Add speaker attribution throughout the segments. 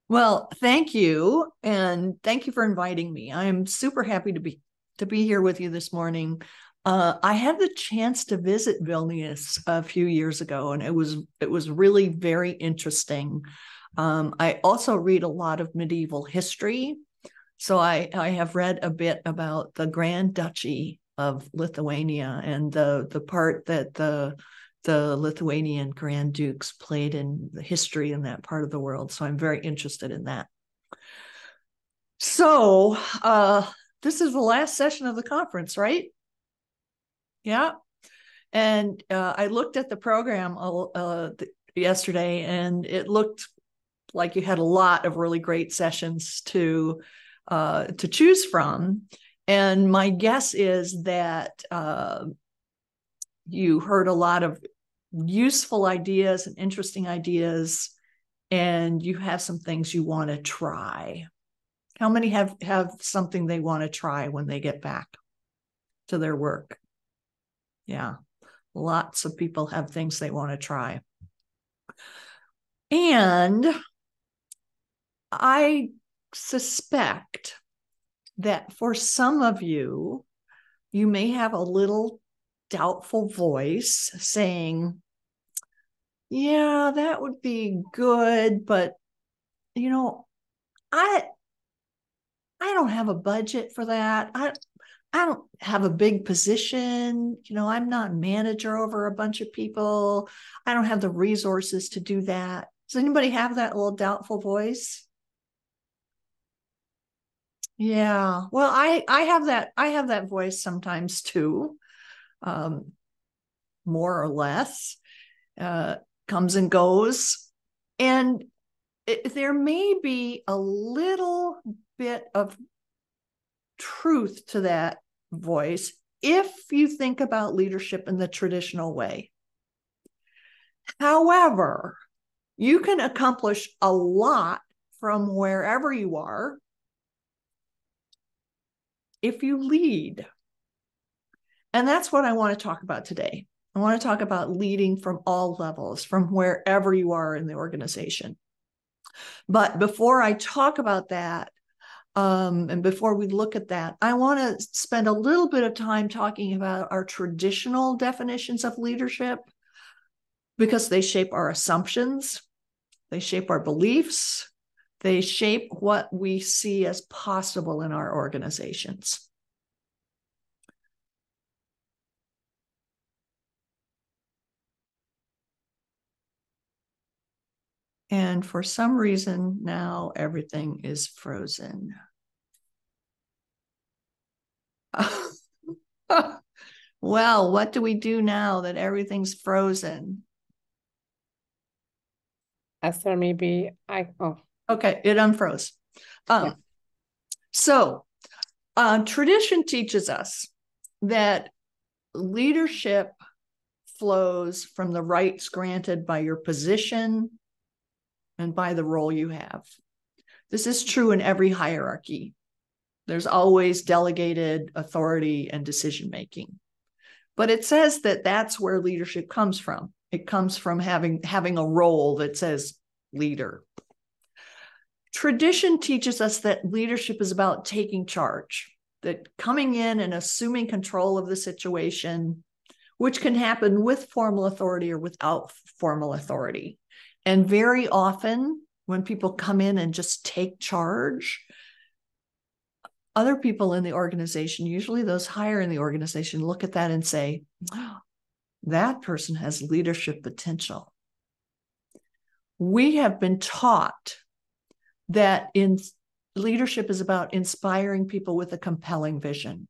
Speaker 1: Well, thank you, and thank you for inviting me. I am super happy to be here with you this morning. I had the chance to visit Vilnius a few years ago, and it was really very interesting. I also read a lot of medieval history, so I have read a bit about the Grand Duchy of Lithuania and the part that the Lithuanian Grand Dukes played in the history in that part of the world. So I'm very interested in that. So this is the last session of the conference, right? Yeah. And I looked at the program yesterday, and it looked like you had a lot of really great sessions to choose from. And my guess is that you heard a lot of useful ideas and interesting ideas, and you have some things you want to try. How many have something they want to try when they get back to their work? Yeah, lots of people have things they want to try. And I suspect that for some of you, you may have a little doubtful voice saying, yeah, that would be good, but you know, I I don't have a budget for that. I don't have a big position. I'm not manager over a bunch of people. I don't have the resources to do that. Does anybody have that little doubtful voice? Yeah. Well, I have that voice sometimes too. Um, More or less. Comes and goes. And there may be a little bit of truth to that voice if you think about leadership in the traditional way. However, you can accomplish a lot from wherever you are if you lead. And that's what I want to talk about today. I want to talk about leading from all levels, from wherever you are in the organization. But before I talk about that, and before we look at that, I want to spend a little bit of time talking about our traditional definitions of leadership, because they shape our assumptions, they shape our beliefs, they shape what we see as possible in our organizations. And for some reason, now everything is frozen. Well, what do we do now that everything's frozen?
Speaker 2: Esther, maybe
Speaker 1: Okay, it unfroze.
Speaker 2: Yeah.
Speaker 1: So tradition teaches us that leadership flows from the rights granted by your position and by the role you have. This is true in every hierarchy. There's always delegated authority and decision making. But it says that that's where leadership comes from. It comes from having a role that says leader. Tradition teaches us that leadership is about taking charge, that coming in and assuming control of the situation, which can happen with formal authority or without formal authority. And very often, when people come in and just take charge, other people in the organization, usually those higher in the organization, look at that and say, oh, that person has leadership potential. We have been taught that leadership is about inspiring people with a compelling vision,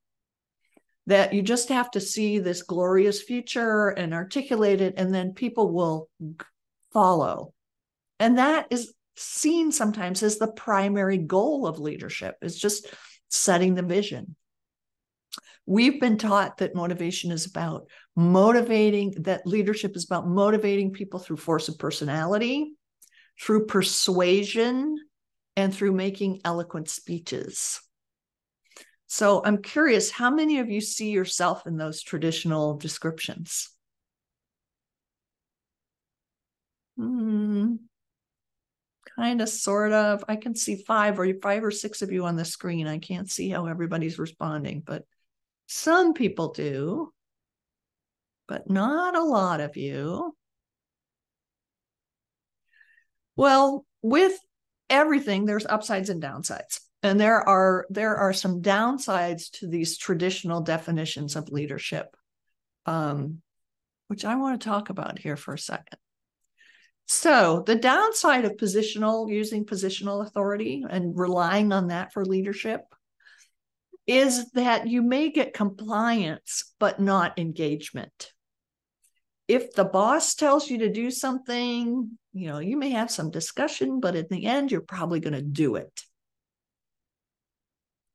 Speaker 1: that you just have to see this glorious future and articulate it, and then people will follow. And that is seen sometimes as the primary goal of leadership, is just setting the vision. We've been taught that motivation is about that leadership is about motivating people through force of personality, through persuasion, and through making eloquent speeches. So I'm curious, how many of you see yourself in those traditional descriptions? kind of, sort of. I can see five or six of you on the screen. I can't see how everybody's responding, but some people do, but not a lot of you. Well, with everything, there's upsides and downsides. And there are some downsides to these traditional definitions of leadership, which I want to talk about here for a second. So the downside of using positional authority and relying on that for leadership is that you may get compliance, but not engagement. If the boss tells you to do something, you may have some discussion, but in the end, you're probably going to do it.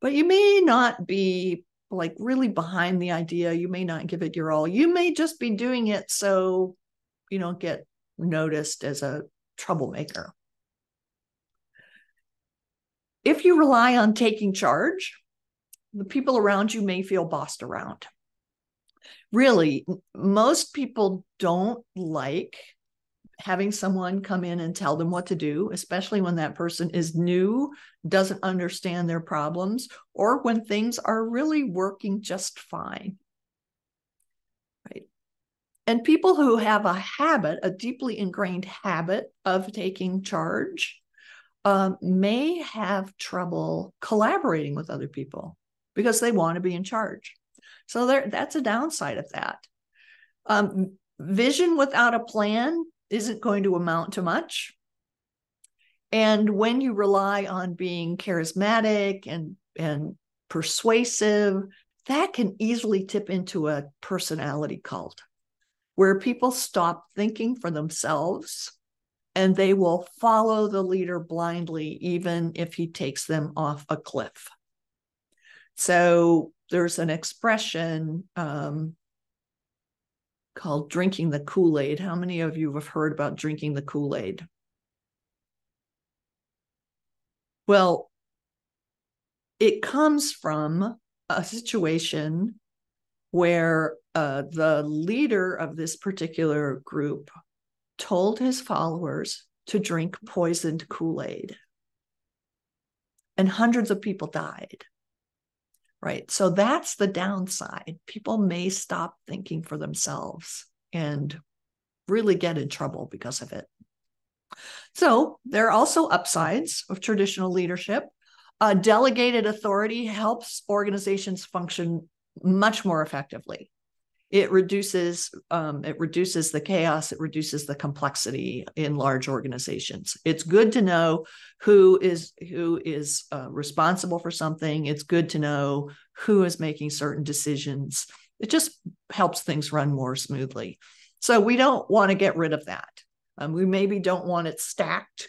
Speaker 1: But you may not be like really behind the idea. You may not give it your all. You may just be doing it so you don't get noticed as a troublemaker. If you rely on taking charge, the people around you may feel bossed around. Really, most people don't like having someone come in and tell them what to do, especially when that person is new, doesn't understand their problems, or when things are really working just fine. Right? And people who have a deeply ingrained habit of taking charge, may have trouble collaborating with other people because they want to be in charge. So that's a downside of that. Vision without a plan isn't going to amount to much. And when you rely on being charismatic and persuasive, that can easily tip into a personality cult where people stop thinking for themselves and they will follow the leader blindly, even if he takes them off a cliff. So there's an expression called drinking the Kool-Aid. How many of you have heard about drinking the Kool-Aid? Well, it comes from a situation where the leader of this particular group told his followers to drink poisoned Kool-Aid. And hundreds of people died. Right? So that's the downside. People may stop thinking for themselves and really get in trouble because of it. So there are also upsides of traditional leadership. Delegated authority helps organizations function much more effectively. It reduces the chaos. It reduces the complexity in large organizations. It's good to know who is responsible for something. It's good to know who is making certain decisions. It just helps things run more smoothly. So we don't want to get rid of that. We maybe don't want it stacked,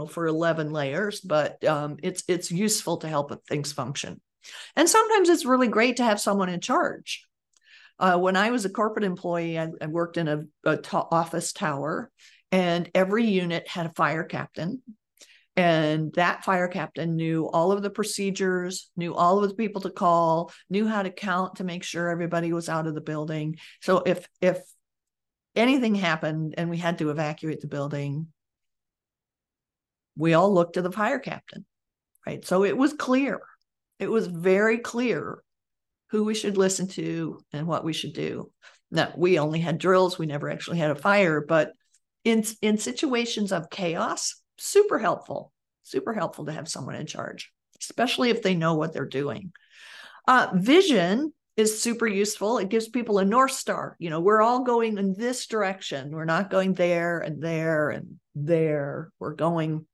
Speaker 1: for 11 layers, but it's useful to help things function. And sometimes it's really great to have someone in charge. When I was a corporate employee, I worked in a office tower, and every unit had a fire captain. And that fire captain knew all of the procedures, knew all of the people to call, knew how to count to make sure everybody was out of the building. So if anything happened and we had to evacuate the building, we all looked to the fire captain, right? So it was clear. It was very clear who we should listen to and what we should do. Now, we only had drills. We never actually had a fire, but in situations of chaos, super helpful to have someone in charge, especially if they know what they're doing. Vision is super useful. It gives people a North Star. We're all going in this direction. We're not going there and there and there. We're going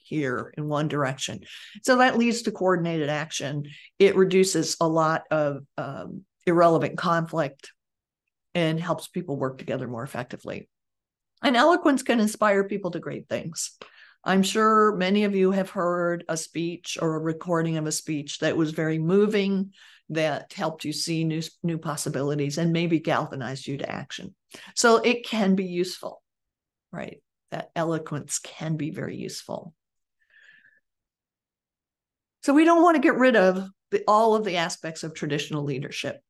Speaker 1: here in one direction. So that leads to coordinated action. It reduces a lot of irrelevant conflict and helps people work together more effectively. And eloquence can inspire people to great things. I'm sure many of you have heard a speech or a recording of a speech that was very moving, that helped you see new possibilities and maybe galvanized you to action. So it can be useful, right? That eloquence can be very useful. So we don't want to get rid of all of the aspects of traditional leadership.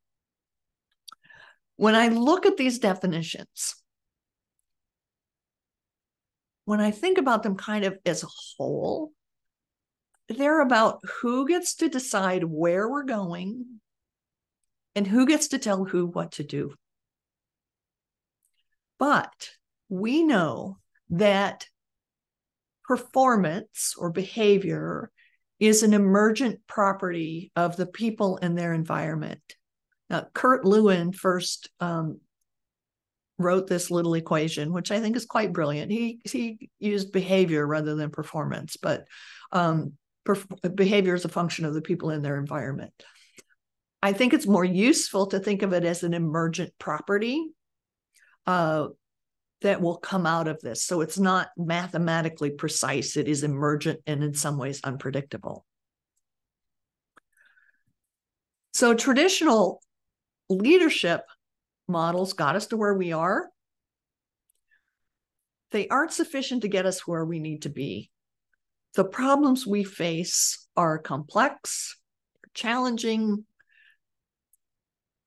Speaker 1: When I look at these definitions, when I think about them kind of as a whole, they're about who gets to decide where we're going and who gets to tell who what to do. But we know that performance or behavior is an emergent property of the people and their environment. Now, Kurt Lewin first wrote this little equation, which I think is quite brilliant. He used behavior rather than performance, but behavior is a function of the people in their environment. I think it's more useful to think of it as an emergent property that will come out of this. So it's not mathematically precise. It is emergent and in some ways unpredictable. So traditional leadership models got us to where we are. They aren't sufficient to get us where we need to be. The problems we face are complex, challenging,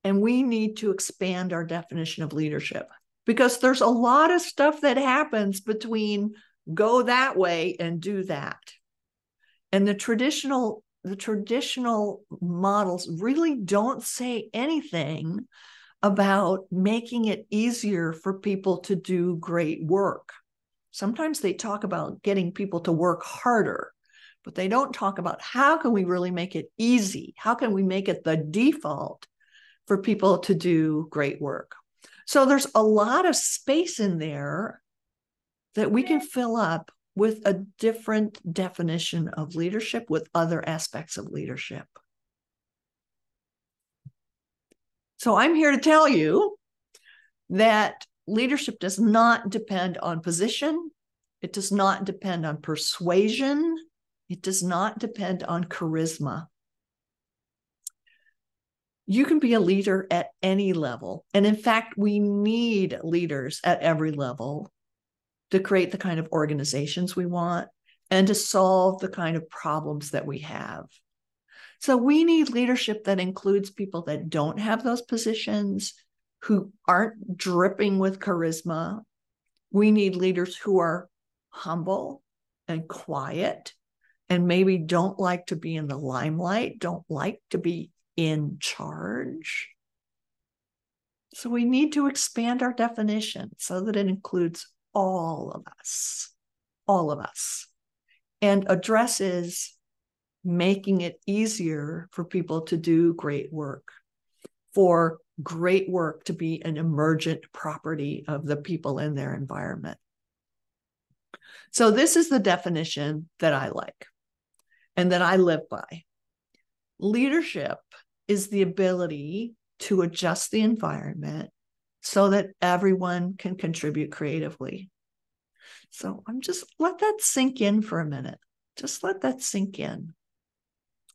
Speaker 1: and we need to expand our definition of leadership, because there's a lot of stuff that happens between go that way and do that. And the traditional models really don't say anything about making it easier for people to do great work. Sometimes they talk about getting people to work harder, but they don't talk about how can we really make it easy? How can we make it the default for people to do great work? So there's a lot of space in there that we can fill up with a different definition of leadership, with other aspects of leadership. So I'm here to tell you that leadership does not depend on position. It does not depend on persuasion. It does not depend on charisma. You can be a leader at any level. And in fact, we need leaders at every level to create the kind of organizations we want and to solve the kind of problems that we have. So we need leadership that includes people that don't have those positions, who aren't dripping with charisma. We need leaders who are humble and quiet and maybe don't like to be in the limelight, don't like to be in charge. So we need to expand our definition so that it includes all of us, and addresses making it easier for people to do great work, for great work to be an emergent property of the people in their environment. So this is the definition that I like and that I live by. Leadership is the ability to adjust the environment so that everyone can contribute creatively. So let that sink in for a minute. Just let that sink in.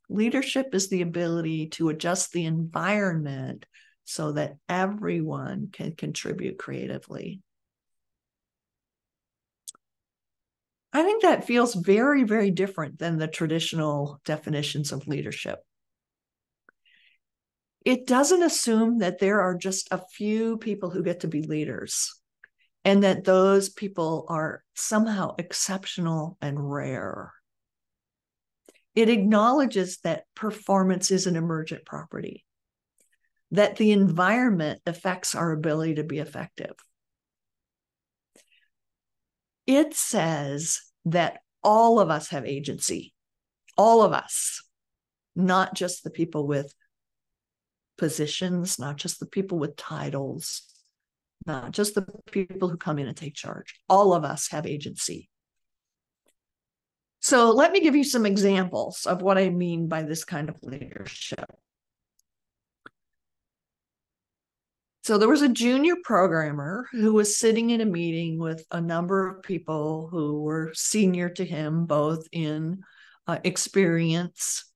Speaker 1: Leadership is the ability to adjust the environment so that everyone can contribute creatively. I think that feels very, very different than the traditional definitions of leadership. It doesn't assume that there are just a few people who get to be leaders and that those people are somehow exceptional and rare. It acknowledges that performance is an emergent property, that the environment affects our ability to be effective. It says that all of us have agency, all of us, not just the people with positions, not just the people with titles, not just the people who come in and take charge. All of us have agency. So let me give you some examples of what I mean by this kind of leadership. So there was a junior programmer who was sitting in a meeting with a number of people who were senior to him, both in experience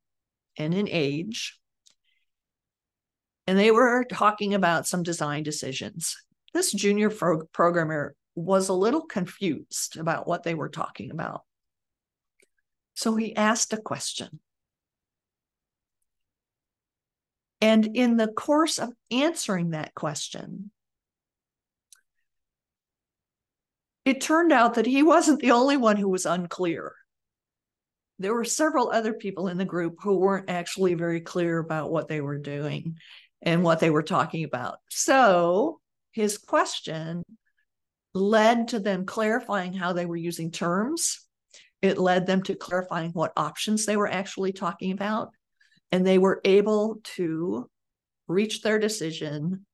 Speaker 1: and in age. And they were talking about some design decisions. This junior programmer was a little confused about what they were talking about. So he asked a question. And in the course of answering that question, it turned out that he wasn't the only one who was unclear. There were several other people in the group who weren't actually very clear about what they were doing and what they were talking about. So his question led to them clarifying how they were using terms. It led them to clarifying what options they were actually talking about. And they were able to reach their decision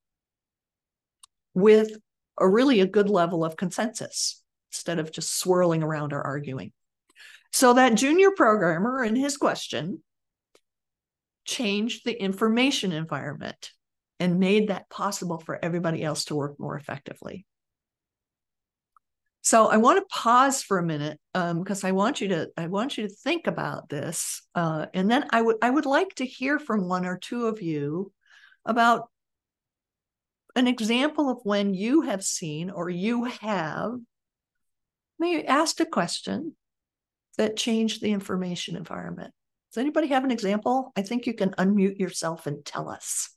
Speaker 1: with a good level of consensus instead of just swirling around or arguing. So that junior programmer in his question changed the information environment and made that possible for everybody else to work more effectively. So I want to pause for a minute because I want you to think about this, and then I would like to hear from one or two of you about an example of when you have seen or you have maybe asked a question that changed the information environment. Does anybody have an example? I think you can unmute yourself and tell us.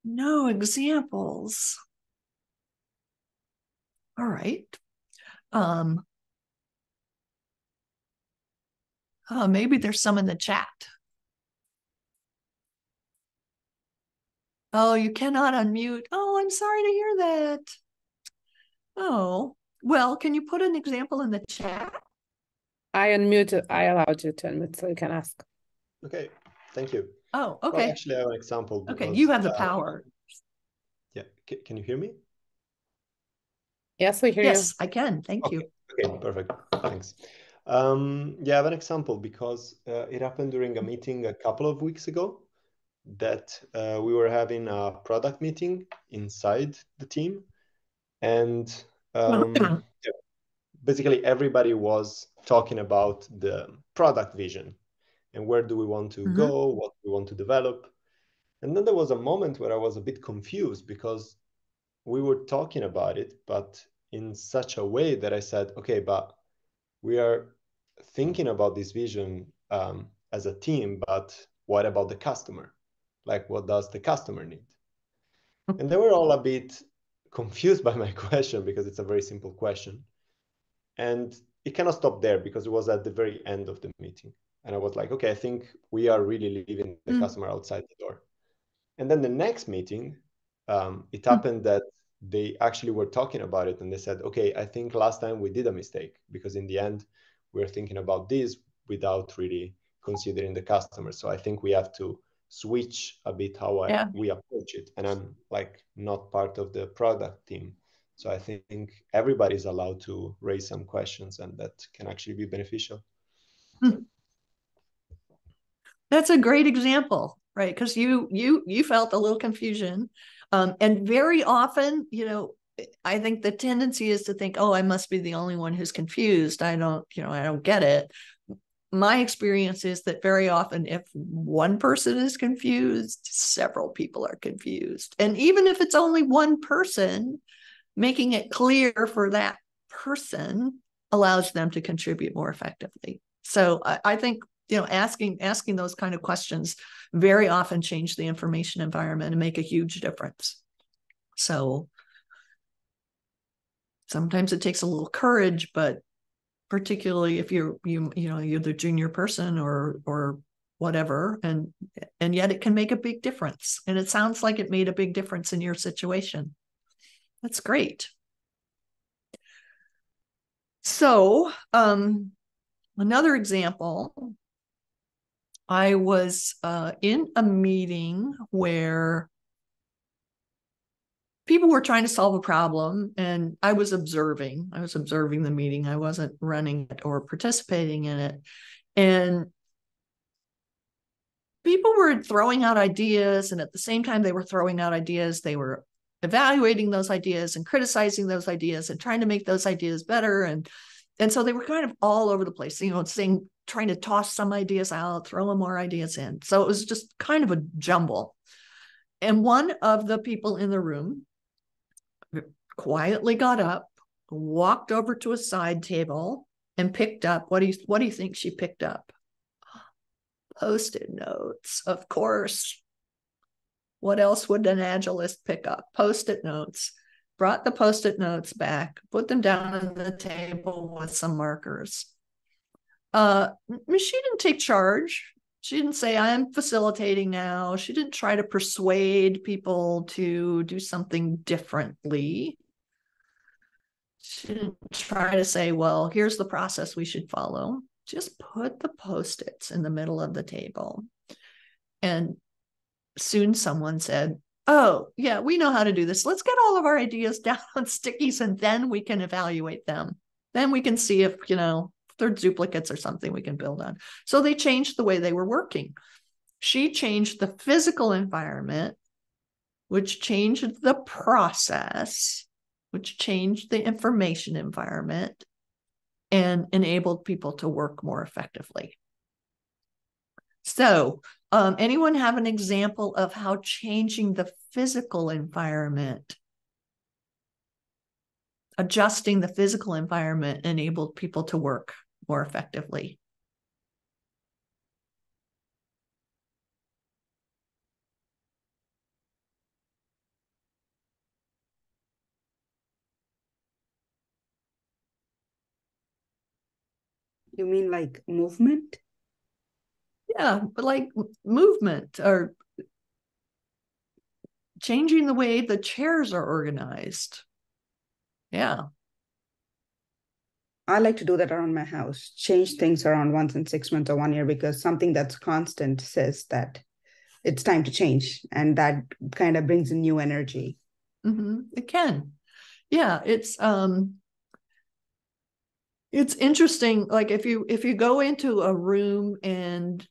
Speaker 1: No examples. All right. Maybe there's some in the chat. Oh, you cannot unmute. Oh, I'm sorry to hear that. Oh, well, can you put an example in the chat?
Speaker 2: I unmuted. I allowed you to unmute, so you can ask.
Speaker 3: Okay, thank you.
Speaker 1: Oh, okay.
Speaker 3: Well, actually, I have an example.
Speaker 1: Okay,
Speaker 3: Because,
Speaker 1: you have the power.
Speaker 3: Yeah, can you hear me?
Speaker 2: Yes, we hear you.
Speaker 1: Yes, I can. Thank you.
Speaker 3: Okay, perfect. Thanks. Yeah, I have an example because it happened during a meeting a couple of weeks ago that we were having a product meeting inside the team. And basically everybody was talking about the product vision and where do we want to go, what we want to develop. And then there was a moment where I was a bit confused because we were talking about it, but in such a way that I said, okay, but we are thinking about this vision as a team, but what about the customer? Like, what does the customer need? And they were all a bit confused by my question because it's a very simple question. And it cannot stop there because it was at the very end of the meeting. And I was like, okay, I think we are really leaving the customer outside the door. And then the next meeting, it happened that they actually were talking about it and they said, okay, I think last time we did a mistake because in the end, we're thinking about this without really considering the customer. So I think we have to switch a bit how we approach it. And I'm like not part of the product team. So I think everybody's allowed to raise some questions and that can actually be beneficial.
Speaker 1: That's a great example, right? Because you felt a little confusion. And very often, I think the tendency is to think, oh, I must be the only one who's confused. I don't get it. My experience is that very often if one person is confused, several people are confused. And even if it's only one person, making it clear for that person allows them to contribute more effectively. So I think, asking those kind of questions very often change the information environment and make a huge difference. So sometimes it takes a little courage, but particularly if you're the junior person or whatever, and yet it can make a big difference. And it sounds like it made a big difference in your situation. That's great. So another example, I was in a meeting where people were trying to solve a problem and I was observing the meeting. I wasn't running it or participating in it. And people were throwing out ideas. And at the same time they were throwing out ideas, they were evaluating those ideas and criticizing those ideas and trying to make those ideas better. And so they were kind of all over the place, trying to toss some ideas out, throw more ideas in. So it was just kind of a jumble. And one of the people in the room quietly got up, walked over to a side table, and picked up, what do you think she picked up? Post-it notes, of course. What else would an Agilist pick up? Post-it notes. Brought the Post-it notes back, put them down on the table with some markers. She didn't take charge. She didn't say, I'm facilitating now. She didn't try to persuade people to do something differently. She didn't try to say, well, here's the process we should follow. Just put the Post-its in the middle of the table. And soon someone said, oh, yeah, we know how to do this. Let's get all of our ideas down on stickies, and then we can evaluate them. Then we can see if, they're duplicates or something we can build on. So they changed the way they were working. She changed the physical environment, which changed the process, which changed the information environment, and enabled people to work more effectively. So, anyone have an example of how changing the physical environment, adjusting the physical environment, enabled people to work more effectively?
Speaker 4: You mean like movement?
Speaker 1: Yeah, but like movement, or changing the way the chairs are organized. Yeah.
Speaker 4: I like to do that around my house, change things around once in 6 months or 1 year, because something that's constant says that it's time to change. And that kind of brings in new energy.
Speaker 1: It can. Yeah, it's interesting. Like if you go into a room and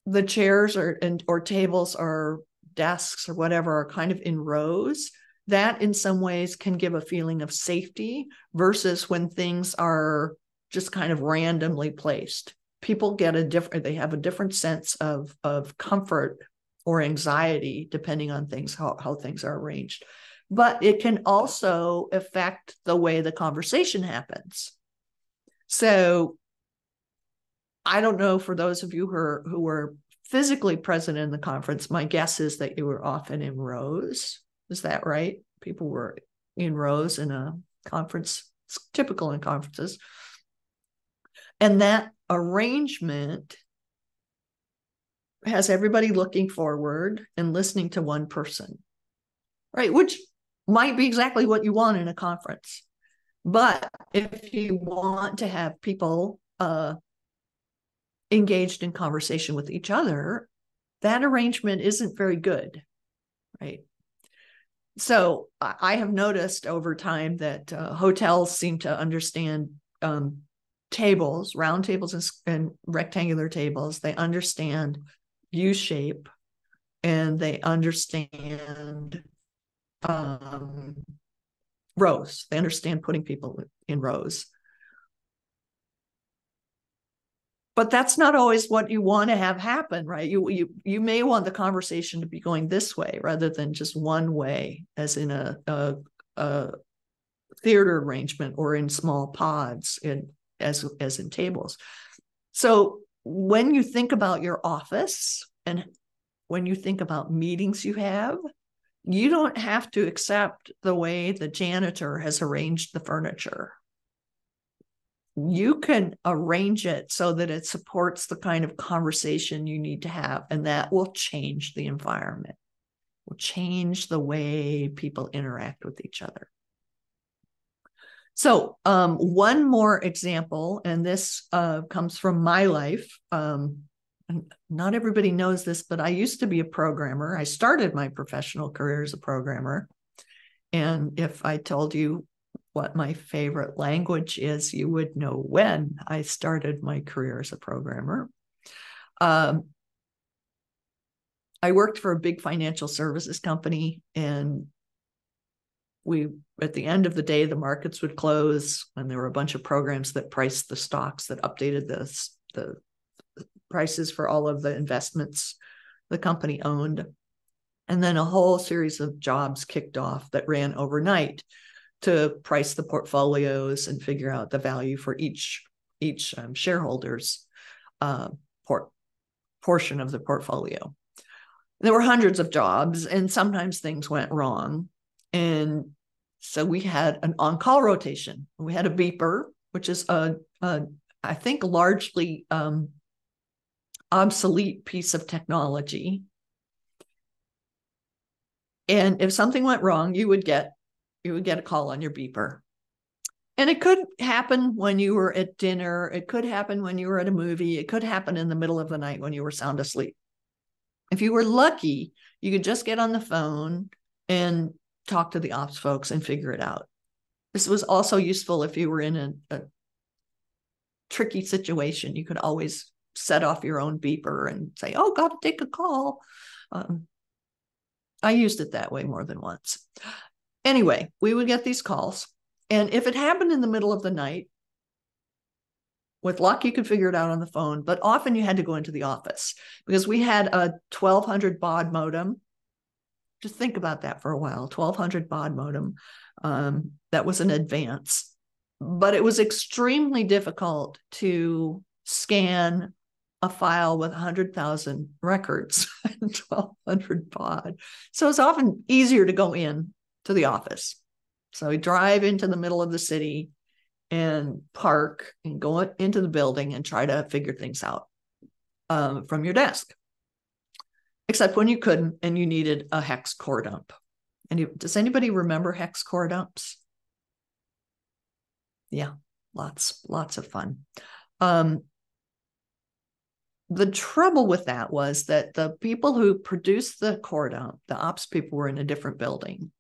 Speaker 1: the chairs or tables or desks or whatever are kind of in rows, that in some ways can give a feeling of safety, versus when things are just kind of randomly placed. People get they have a different sense of comfort or anxiety depending on how things are arranged. But it can also affect the way the conversation happens. So I don't know, for those of you who were physically present in the conference, my guess is that you were often in rows. Is that right? People were in rows in a conference. It's typical in conferences. And that arrangement has everybody looking forward and listening to one person, right? Which might be exactly what you want in a conference. But if you want to have people engaged in conversation with each other, that arrangement isn't very good, right? So I have noticed over time that hotels seem to understand tables, round tables and rectangular tables. They understand U shape, and they understand rows. They understand putting people in rows. But that's not always what you want to have happen, right? You may want the conversation to be going this way rather than just one way, as in a theater arrangement or in small pods, as in tables. So when you think about your office and when you think about meetings you have, you don't have to accept the way the janitor has arranged the furniture. You can arrange it so that it supports the kind of conversation you need to have, and that will change the environment, will change the way people interact with each other. So one more example, and this comes from my life. Not everybody knows this, but I used to be a programmer. I started my professional career as a programmer. And if I told you what my favorite language is, you would know when I started my career as a programmer. I worked for a big financial services company, and at the end of the day, the markets would close, and there were a bunch of programs that priced the stocks, that updated the prices for all of the investments the company owned. And then a whole series of jobs kicked off that ran overnight to price the portfolios and figure out the value for each shareholder's portion of the portfolio. There were hundreds of jobs, and sometimes things went wrong. And so we had an on-call rotation. We had a beeper, which is I think largely obsolete piece of technology. And if something went wrong, you would get a call on your beeper. And it could happen when you were at dinner. It could happen when you were at a movie. It could happen in the middle of the night when you were sound asleep. If you were lucky, you could just get on the phone and talk to the ops folks and figure it out. This was also useful if you were in a tricky situation. You could always set off your own beeper and say, oh, got to take a call. I used it that way more than once. Anyway, we would get these calls. And if it happened in the middle of the night, with luck, you could figure it out on the phone, but often you had to go into the office because we had a 1200 baud modem. Just think about that for a while. 1200 baud modem. That was an advance, but it was extremely difficult to scan a file with 100,000 records and 1200 baud. So it's often easier to go in to the office. So we drive into the middle of the city and park and go into the building and try to figure things out from your desk. Except when you couldn't and you needed a hex core dump. And does anybody remember hex core dumps? Yeah, lots of fun. The trouble with that was that the people who produced the core dump, the ops people, were in a different building.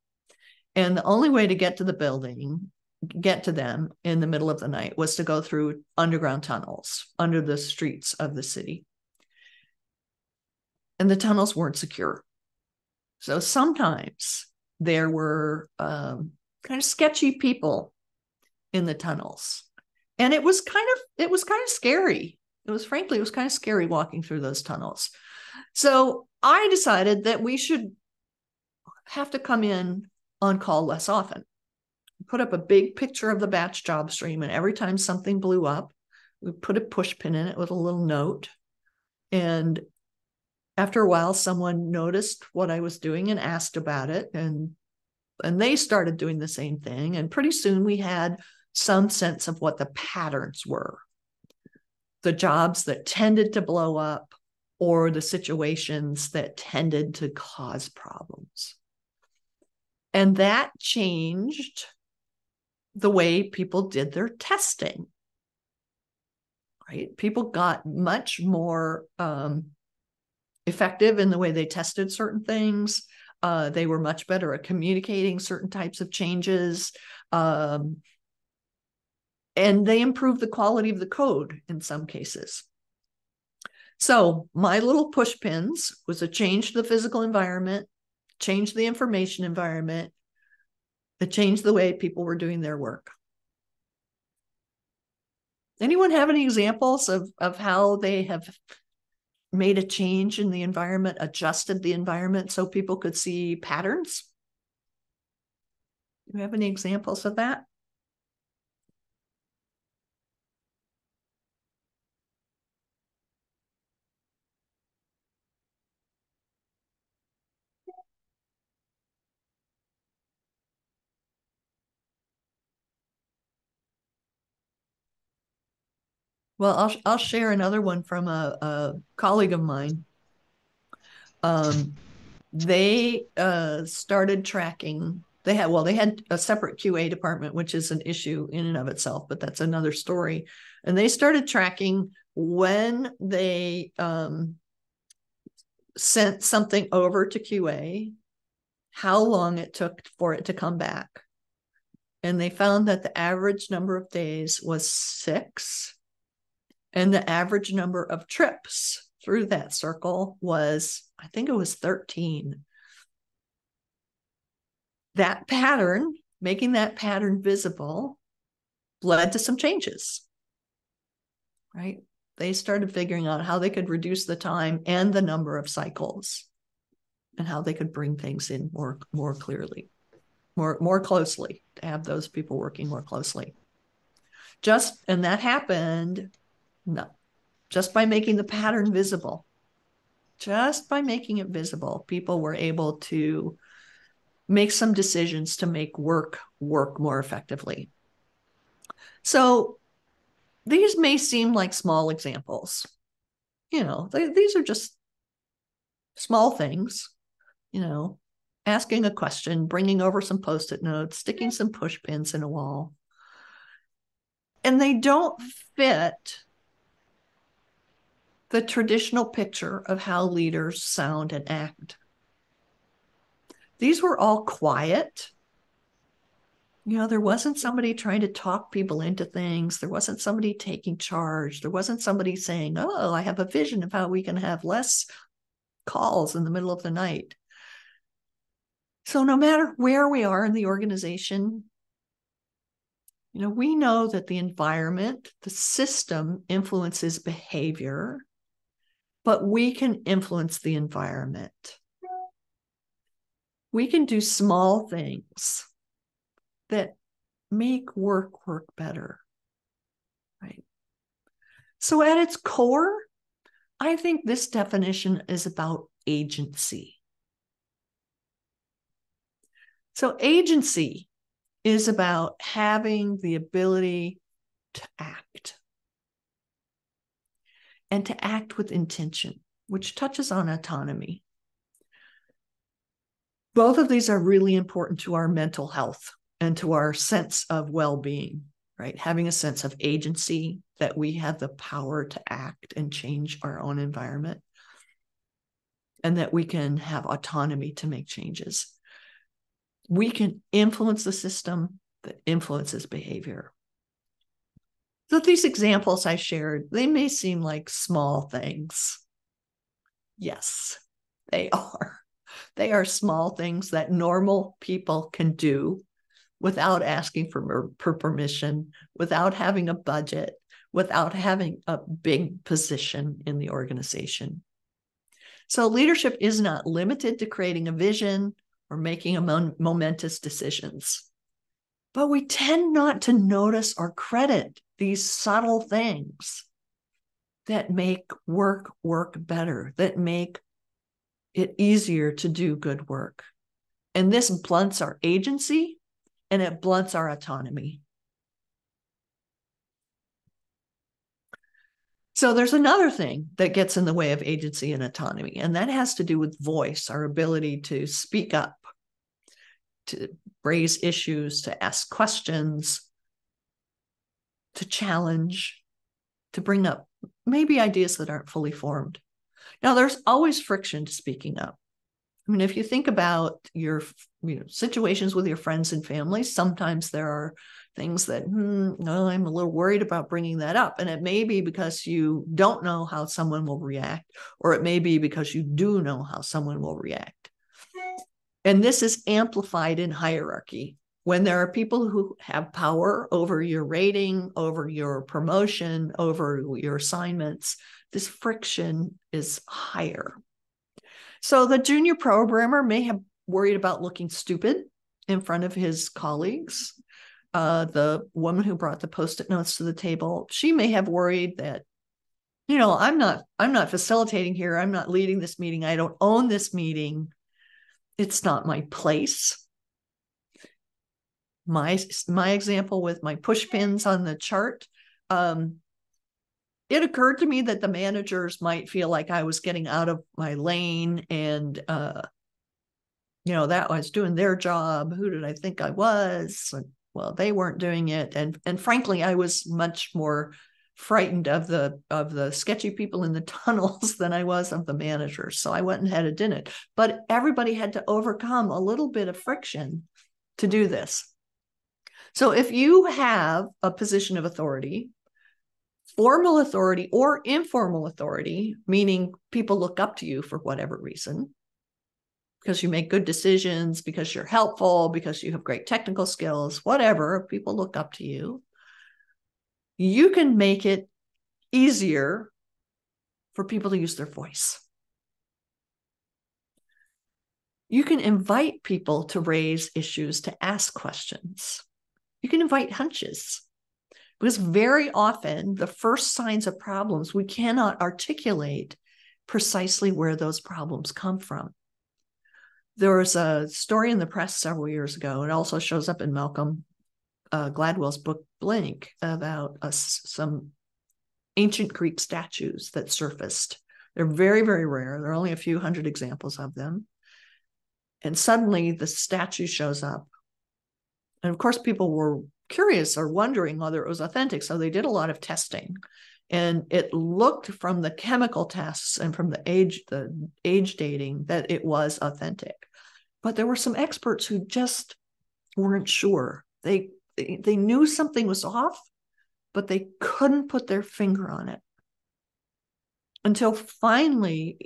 Speaker 1: And the only way to get to the building, get to them in the middle of the night, was to go through underground tunnels under the streets of the city. And the tunnels weren't secure. So sometimes there were kind of sketchy people in the tunnels. And it was kind of scary. It was kind of scary walking through those tunnels. So I decided that we should have to come in on call less often. Put up a big picture of the batch job stream, and every time something blew up, we put a push pin in it with a little note. And after a while, someone noticed what I was doing and asked about it, and they started doing the same thing. And pretty soon we had some sense of what the patterns were. The jobs that tended to blow up or the situations that tended to cause problems. And that changed the way people did their testing, right? People got much more effective in the way they tested certain things. They were much better at communicating certain types of changes. And they improved the quality of the code in some cases. So my little push pins was a change to the physical environment, change the information environment, that changed the way people were doing their work. Anyone have any examples of how they have made a change in the environment, adjusted the environment so people could see patterns? Do you have any examples of that? Well, I'll share another one from a colleague of mine. They started tracking. They had a separate QA department, which is an issue in and of itself, but that's another story. And they started tracking when they sent something over to QA, how long it took for it to come back. And they found that the average number of days was 6. And the average number of trips through that circle was, I think it was 13. That pattern, making that pattern visible, led to some changes, right? They started figuring out how they could reduce the time and the number of cycles. and how they could bring things in more clearly, more closely, to have those people working more closely. And that happened, just by making the pattern visible. Just by making it visible, people were able to make some decisions to make work more effectively. So these may seem like small examples. These are just small things, asking a question, bringing over some Post-it notes, sticking some push pins in a wall. And they don't fit the traditional picture of how leaders sound and act. These were all quiet. There wasn't somebody trying to talk people into things. There wasn't somebody taking charge. There wasn't somebody saying, oh, I have a vision of how we can have less calls in the middle of the night. So no matter where we are in the organization, we know that the environment, the system influences behavior, but we can influence the environment. We can do small things that make work better, right? So at its core, I think this definition is about agency. So agency is about having the ability to act, and to act with intention, which touches on autonomy. Both of these are really important to our mental health and to our sense of well-being, right? Having a sense of agency, that we have the power to act and change our own environment, and that we can have autonomy to make changes. We can influence the system that influences behavior. So these examples I shared, they may seem like small things. Yes, they are. They are small things that normal people can do without asking for permission, without having a budget, without having a big position in the organization. So leadership is not limited to creating a vision or making momentous decisions. But we tend not to notice or credit these subtle things that make work better, that make it easier to do good work. And this blunts our agency, and it blunts our autonomy. So there's another thing that gets in the way of agency and autonomy, and that has to do with voice, our ability to speak up, to raise issues, to ask questions, to challenge, to bring up maybe ideas that aren't fully formed. Now, there's always friction to speaking up. I mean, if you think about your situations with your friends and family, sometimes there are things that, no, I'm a little worried about bringing that up. And it may be because you don't know how someone will react, or it may be because you do know how someone will react. And this is amplified in hierarchy. When there are people who have power over your rating, over your promotion, over your assignments, this friction is higher. So the junior programmer may have worried about looking stupid in front of his colleagues. The woman who brought the Post-it notes to the table, she may have worried that, I'm not facilitating here. I'm not leading this meeting. I don't own this meeting. It's not my place. My example with my push pins on the chart, it occurred to me that the managers might feel like I was getting out of my lane, and that I was doing their job. Who did I think I was? Well, they weren't doing it, and frankly, I was much more frightened of the sketchy people in the tunnels than I was of the managers. So I went ahead and did it. But everybody had to overcome a little bit of friction to do this. So if you have a position of authority, formal authority or informal authority, meaning people look up to you for whatever reason, because you make good decisions, because you're helpful, because you have great technical skills, whatever, people look up to you, you can make it easier for people to use their voice. You can invite people to raise issues, to ask questions. You can invite hunches, because very often the first signs of problems, we cannot articulate precisely where those problems come from. There was a story in the press several years ago. It also shows up in Malcolm Gladwell's book, Blink, about some ancient Greek statues that surfaced. They're very, very rare. There are only a few hundred examples of them. And suddenly the statue shows up. And of course, people were curious or wondering whether it was authentic. So they did a lot of testing. And it looked from the chemical tests and from the age dating that it was authentic. But there were some experts who just weren't sure. They knew something was off, but they couldn't put their finger on it. Until finally,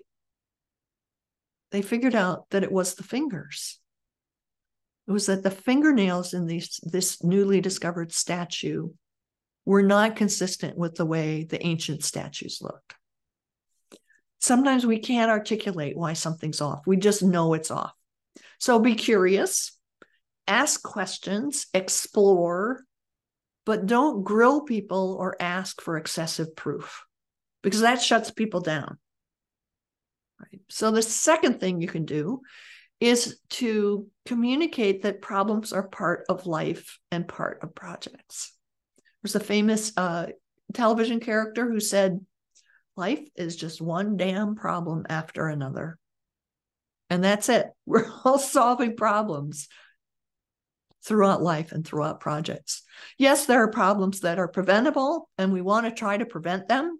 Speaker 1: they figured out that it was the fingers. It was that the fingernails in this newly discovered statue were not consistent with the way the ancient statues looked. Sometimes we can't articulate why something's off. We just know it's off. So be curious, ask questions, explore, but don't grill people or ask for excessive proof, because that shuts people down. Right? So the second thing you can do is to communicate that problems are part of life and part of projects. There's a famous television character who said, life is just one damn problem after another. And that's it. We're all solving problems throughout life and throughout projects. Yes, there are problems that are preventable, and we want to try to prevent them.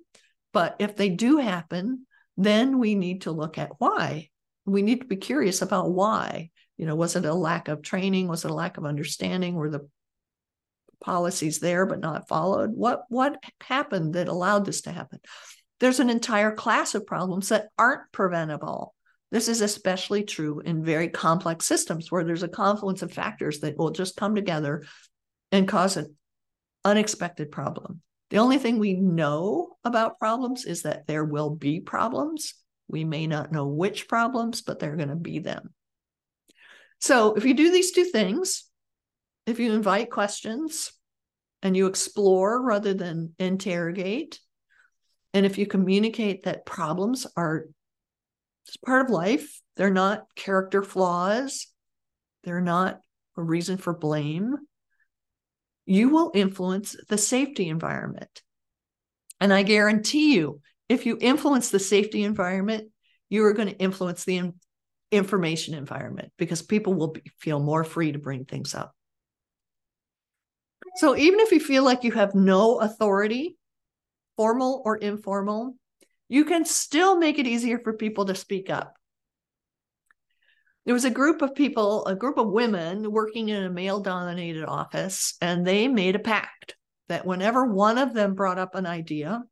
Speaker 1: But if they do happen, then we need to look at why. We need to be curious about why. Was it a lack of training? Was it a lack of understanding? Were the policies there but not followed? What happened that allowed this to happen? There's an entire class of problems that aren't preventable. This is especially true in very complex systems where there's a confluence of factors that will just come together and cause an unexpected problem. The only thing we know about problems is that there will be problems. We may not know which problems, but they're going to be them. So if you do these two things, if you invite questions and you explore rather than interrogate, and if you communicate that problems are part of life, they're not character flaws, they're not a reason for blame, you will influence the safety environment. And I guarantee you, if you influence the safety environment, you are going to influence the information environment, because people will feel more free to bring things up. So even if you feel like you have no authority, formal or informal, you can still make it easier for people to speak up. There was a group of people, a group of women working in a male-dominated office, and they made a pact that whenever one of them brought up an idea,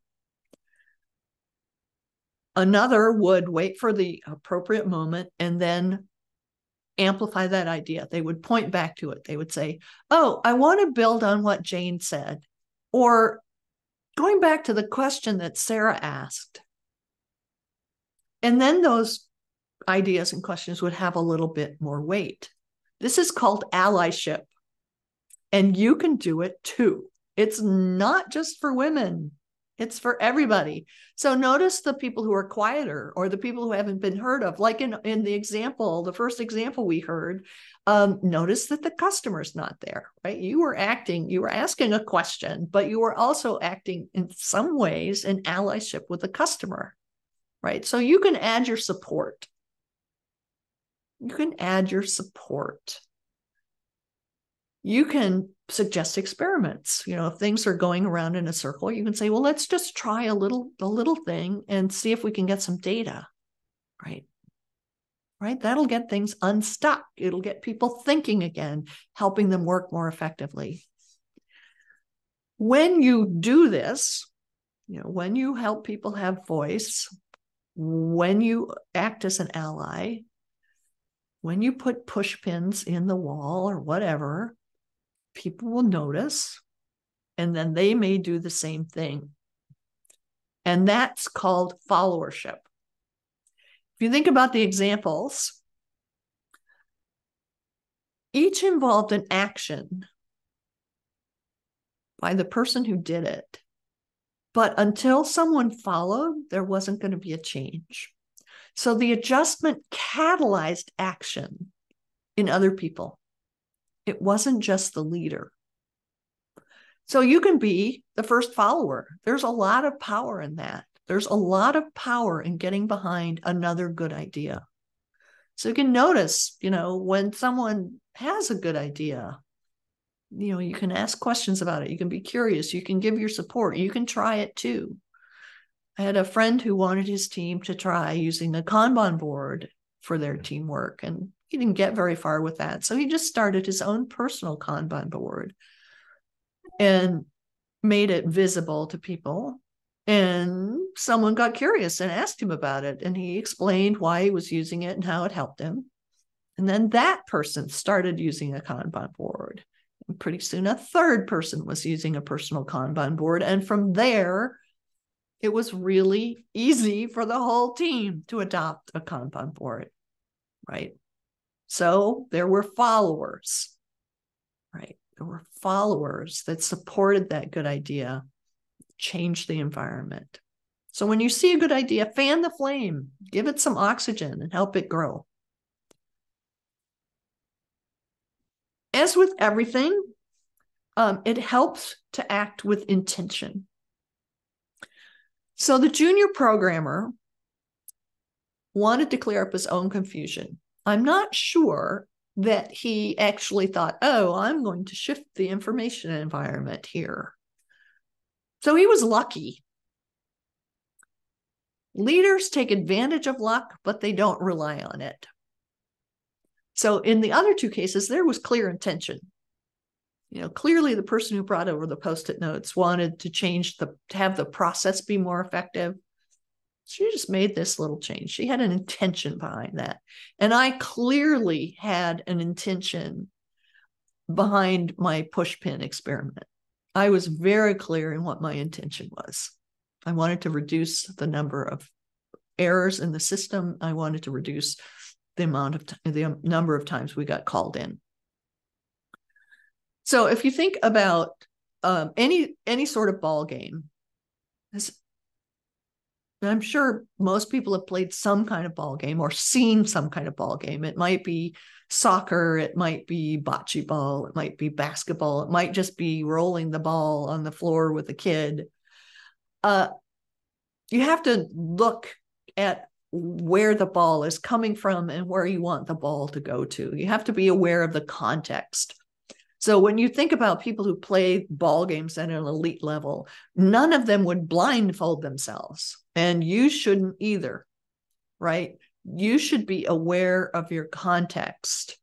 Speaker 1: another would wait for the appropriate moment and then amplify that idea. They would point back to it. They would say, oh, I want to build on what Jane said, or going back to the question that Sarah asked. And then those ideas and questions would have a little bit more weight. This is called allyship. And you can do it too. It's not just for women. It's for everybody. So notice the people who are quieter, or the people who haven't been heard of. Like in the example, the first example we heard, notice that the customer's not there, right? You were asking a question, but you were also acting in some ways in allyship with the customer, right? So you can add your support. You can add your support. You can suggest experiments. If things are going around in a circle, you can say, well, let's just try a little thing and see if we can get some data, right? Right? That'll get things unstuck. It'll get people thinking again, helping them work more effectively. When you do this, when you help people have voice, when you act as an ally, when you put push pins in the wall or whatever, people will notice, and then they may do the same thing. And that's called followership. If you think about the examples, each involved an action by the person who did it. But until someone followed, there wasn't going to be a change. So the adjustment catalyzed action in other people. It wasn't just the leader. So you can be the first follower. There's a lot of power in that. There's a lot of power in getting behind another good idea. So you can notice, when someone has a good idea, you can ask questions about it. You can be curious. You can give your support. You can try it too. I had a friend who wanted his team to try using a Kanban board for their teamwork, and he didn't get very far with that. So he just started his own personal Kanban board and made it visible to people. And someone got curious and asked him about it. And he explained why he was using it and how it helped him. And then that person started using a Kanban board. And pretty soon a third person was using a personal Kanban board. And from there, it was really easy for the whole team to adopt a Kanban board, right? So there were followers, right? There were followers that supported that good idea, changed the environment. So when you see a good idea, fan the flame, give it some oxygen and help it grow. As with everything, it helps to act with intention. So the junior programmer wanted to clear up his own confusion. I'm not sure that he actually thought, oh, I'm going to shift the information environment here. So he was lucky. Leaders take advantage of luck, but they don't rely on it. So in the other two cases, there was clear intention. Clearly the person who brought over the Post-it notes wanted to have the process be more effective. She just made this little change. She had an intention behind that. And I clearly had an intention behind my pushpin experiment. I was very clear in what my intention was. I wanted to reduce the number of errors in the system. I wanted to reduce the number of times we got called in. So if you think about any sort of ball game, I'm sure most people have played some kind of ball game or seen some kind of ball game. It might be soccer, it might be bocce ball, it might be basketball, it might just be rolling the ball on the floor with a kid. You have to look at where the ball is coming from and where you want the ball to go to. You have to be aware of the context. So when you think about people who play ball games at an elite level, none of them would blindfold themselves, and you shouldn't either, right? You should be aware of your context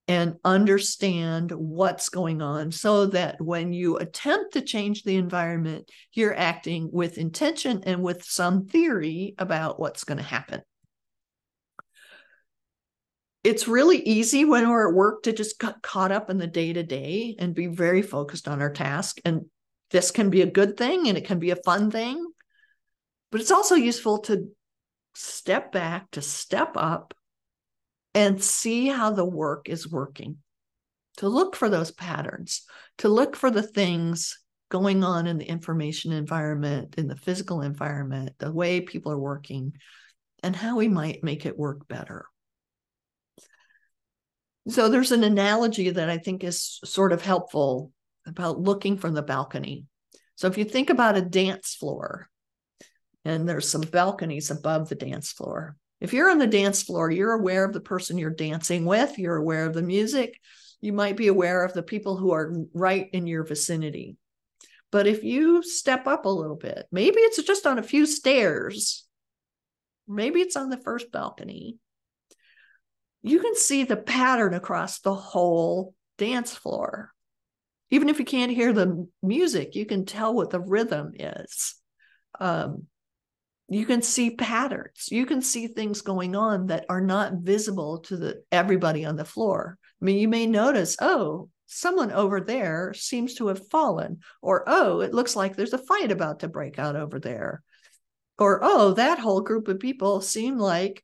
Speaker 1: and understand what's going on so that when you attempt to change the environment, you're acting with intention and with some theory about what's going to happen. It's really easy when we're at work to just get caught up in the day-to-day and be very focused on our task. And this can be a good thing and it can be a fun thing, but it's also useful to step back, to step up and see how the work is working, to look for those patterns, to look for the things going on in the information environment, in the physical environment, the way people are working, and how we might make it work better. So there's an analogy that I think is sort of helpful about looking from the balcony. So if you think about a dance floor, and there's some balconies above the dance floor. If you're on the dance floor, you're aware of the person you're dancing with, you're aware of the music, you might be aware of the people who are right in your vicinity. But if you step up a little bit, maybe it's just on a few stairs, maybe it's on the first balcony, you can see the pattern across the whole dance floor. Even if you can't hear the music, you can tell what the rhythm is. You can see patterns. You can see things going on that are not visible to everybody on the floor. I mean, you may notice, oh, someone over there seems to have fallen, or, oh, it looks like there's a fight about to break out over there, or, oh, that whole group of people seem like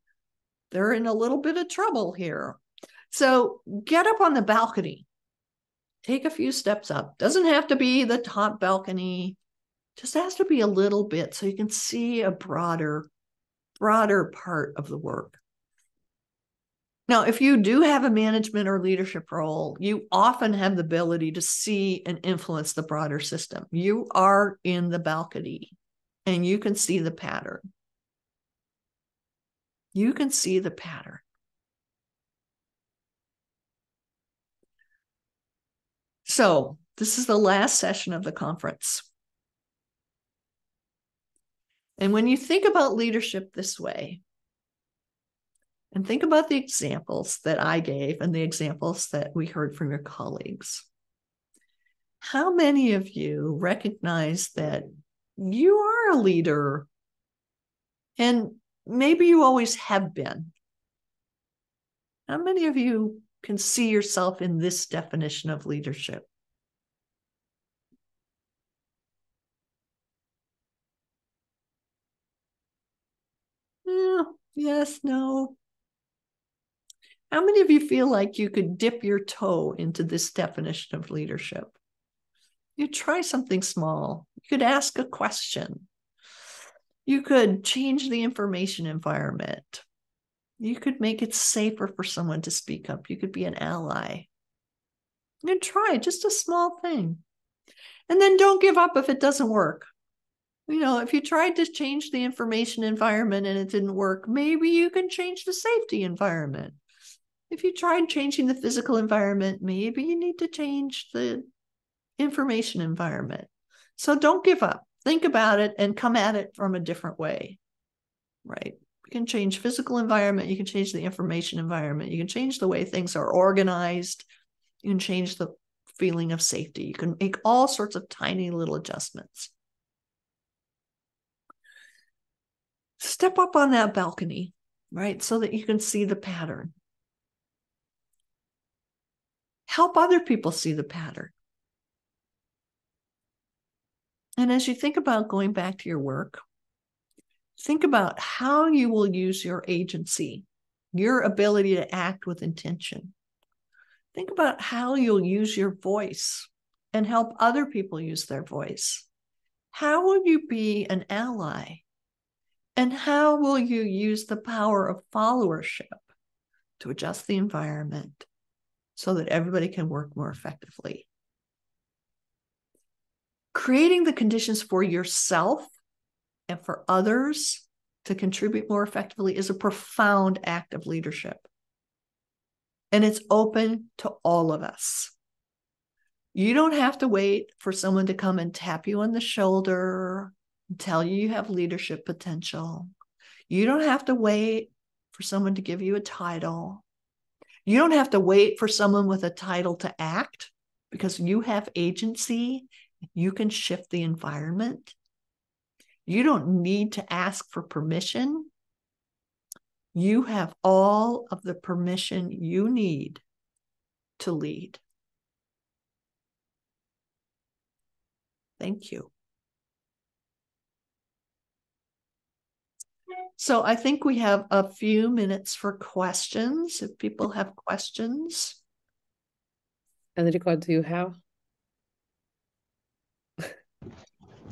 Speaker 1: they're in a little bit of trouble here. So get up on the balcony. Take a few steps up. Doesn't have to be the top balcony. Just has to be a little bit so you can see a broader part of the work. Now, if you do have a management or leadership role, you often have the ability to see and influence the broader system. You are in the balcony and you can see the pattern. You can see the pattern. So this is the last session of the conference. And when you think about leadership this way, and think about the examples that I gave and the examples that we heard from your colleagues, how many of you recognize that you are a leader? And maybe you always have been. How many of you can see yourself in this definition of leadership? Yes, no. How many of you feel like you could dip your toe into this definition of leadership? You try something small. You could ask a question. You could change the information environment. You could make it safer for someone to speak up. You could be an ally. And try just a small thing. And then don't give up if it doesn't work. If you tried to change the information environment and it didn't work, maybe you can change the safety environment. If you tried changing the physical environment, maybe you need to change the information environment. So don't give up. Think about it and come at it from a different way, right? You can change physical environment. You can change the information environment. You can change the way things are organized. You can change the feeling of safety. You can make all sorts of tiny little adjustments. Step up on that balcony, right? So that you can see the pattern. Help other people see the pattern. And as you think about going back to your work, think about how you will use your agency, your ability to act with intention. Think about how you'll use your voice and help other people use their voice. How will you be an ally? And how will you use the power of followership to adjust the environment so that everybody can work more effectively? Creating the conditions for yourself and for others to contribute more effectively is a profound act of leadership. And it's open to all of us. You don't have to wait for someone to come and tap you on the shoulder and tell you you have leadership potential. You don't have to wait for someone to give you a title. You don't have to wait for someone with a title to act, because you have agency. You can shift the environment. You don't need to ask for permission. You have all of the permission you need to lead. Thank you. So I think we have a few minutes for questions, if people have questions.
Speaker 2: Enrico, do you have?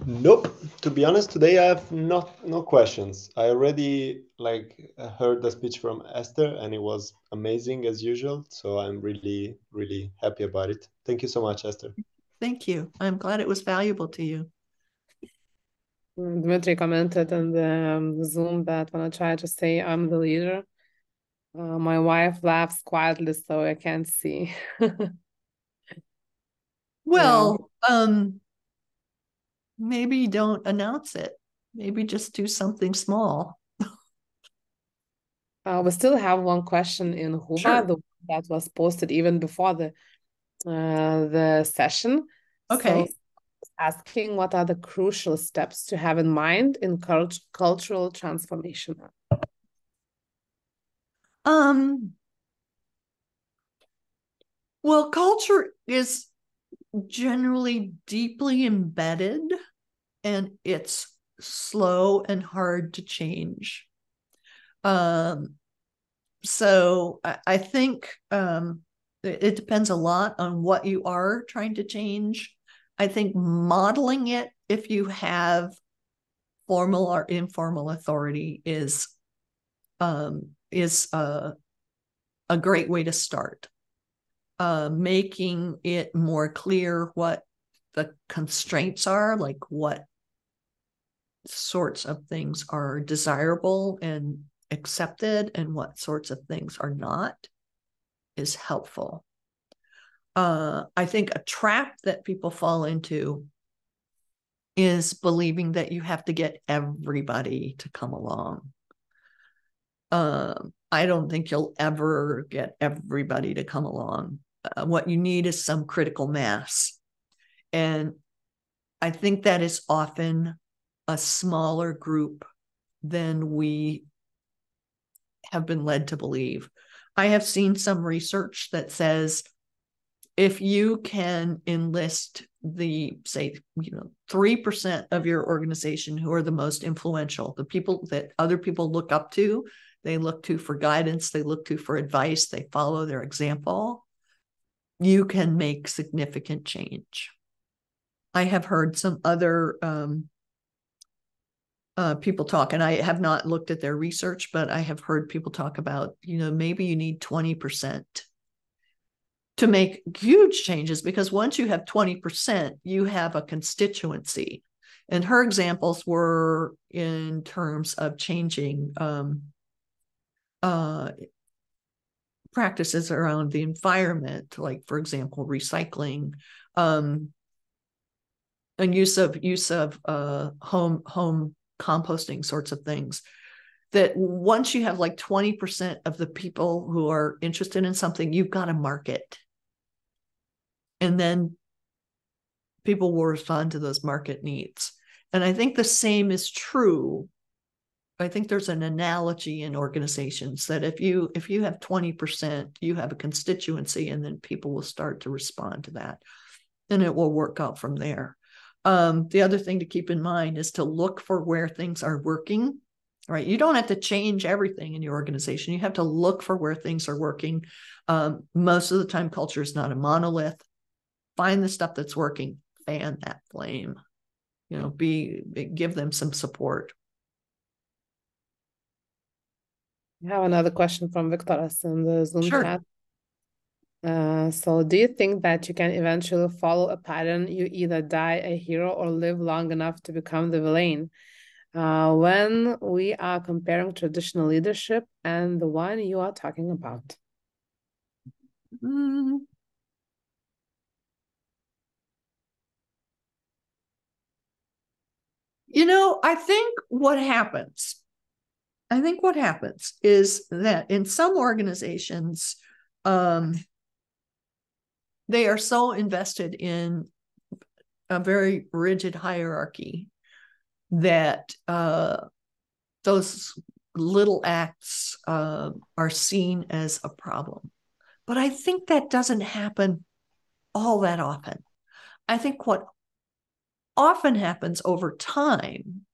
Speaker 3: Nope. To be honest, today I have no questions. I already heard the speech from Esther and it was amazing as usual. So I'm really, really happy about it. Thank you so much, Esther.
Speaker 1: Thank you. I'm glad it was valuable to you.
Speaker 2: Dmitry commented on the Zoom that when I try to say I'm the leader, my wife laughs quietly, so I can't see.
Speaker 1: Well, maybe don't announce it. Maybe just do something small.
Speaker 2: We still have one question in Huba,
Speaker 1: Sure.
Speaker 2: the one that was posted even before the session.
Speaker 1: Okay.
Speaker 2: So asking what are the crucial steps to have in mind in cultural transformation?
Speaker 1: Well, culture is generally deeply embedded and it's slow and hard to change. So I think it depends a lot on what you are trying to change. I think modeling it, if you have formal or informal authority, is a great way to start. Making it more clear what the constraints are, like what sorts of things are desirable and accepted and what sorts of things are not, is helpful. I think a trap that people fall into is believing that you have to get everybody to come along. I don't think you'll ever get everybody to come along. What you need is some critical mass. And I think that is often a smaller group than we have been led to believe. I have seen some research that says if you can enlist the, say, 3% of your organization who are the most influential, the people that other people look up to, they look to for guidance, they look to for advice, they follow their example, you can make significant change. I have heard some other people talk, and I have not looked at their research, but I have heard people talk about, maybe you need 20% to make huge changes, because once you have 20%, you have a constituency. And her examples were in terms of changing practices around the environment, like, for example, recycling, and use of home composting sorts of things. That once you have like 20% of the people who are interested in something, you've got a market. And then people will respond to those market needs. And I think the same is true. I think there's an analogy in organizations that if you have 20%, you have a constituency, and then people will start to respond to that, and it will work out from there. The other thing to keep in mind is to look for where things are working, right? You don't have to change everything in your organization. You have to look for where things are working. Most of the time, culture is not a monolith. Find the stuff that's working, fan that flame, give them some support.
Speaker 2: I have another question from Victor in the Zoom chat. So do you think that you can eventually follow a pattern? You either die a hero or live long enough to become the villain. When we are comparing traditional leadership and the one you are talking about?
Speaker 1: I think what happens is that in some organizations, they are so invested in a very rigid hierarchy that those little acts are seen as a problem. But I think that doesn't happen all that often. I think what often happens over time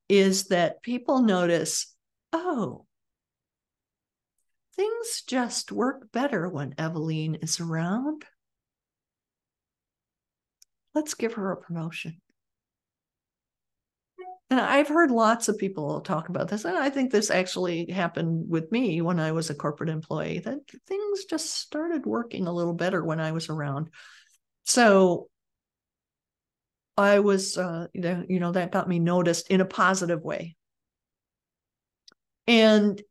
Speaker 1: is that people notice, oh, things just work better when Eveline is around. Let's give her a promotion. And I've heard lots of people talk about this, and I think this actually happened with me when I was a corporate employee, that things just started working a little better when I was around. So I was, that got me noticed in a positive way. And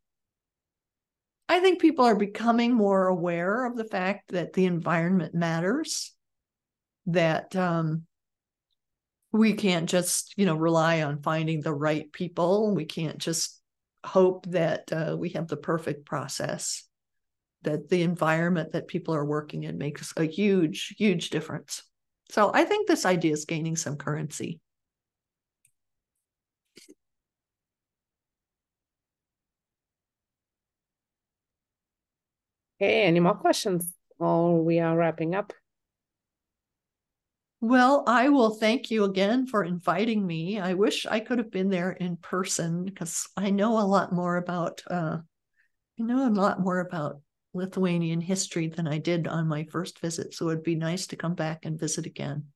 Speaker 1: I think people are becoming more aware of the fact that the environment matters, that we can't just, rely on finding the right people. We can't just hope that we have the perfect process, that the environment that people are working in makes a huge, huge difference. So I think this idea is gaining some currency.
Speaker 2: Okay, any more questions? Or we are wrapping up.
Speaker 1: Well, I will thank you again for inviting me. I wish I could have been there in person, because I know a lot more about, I know a lot more about Lithuanian history than I did on my first visit, so it'd be nice to come back and visit again.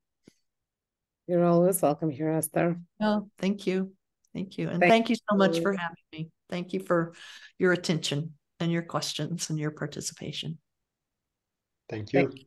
Speaker 2: You're always welcome here, Esther.
Speaker 1: Oh, thank you. Thank you. And thank you so much for having me. Thank you for your attention and your questions and your participation.
Speaker 3: Thank you.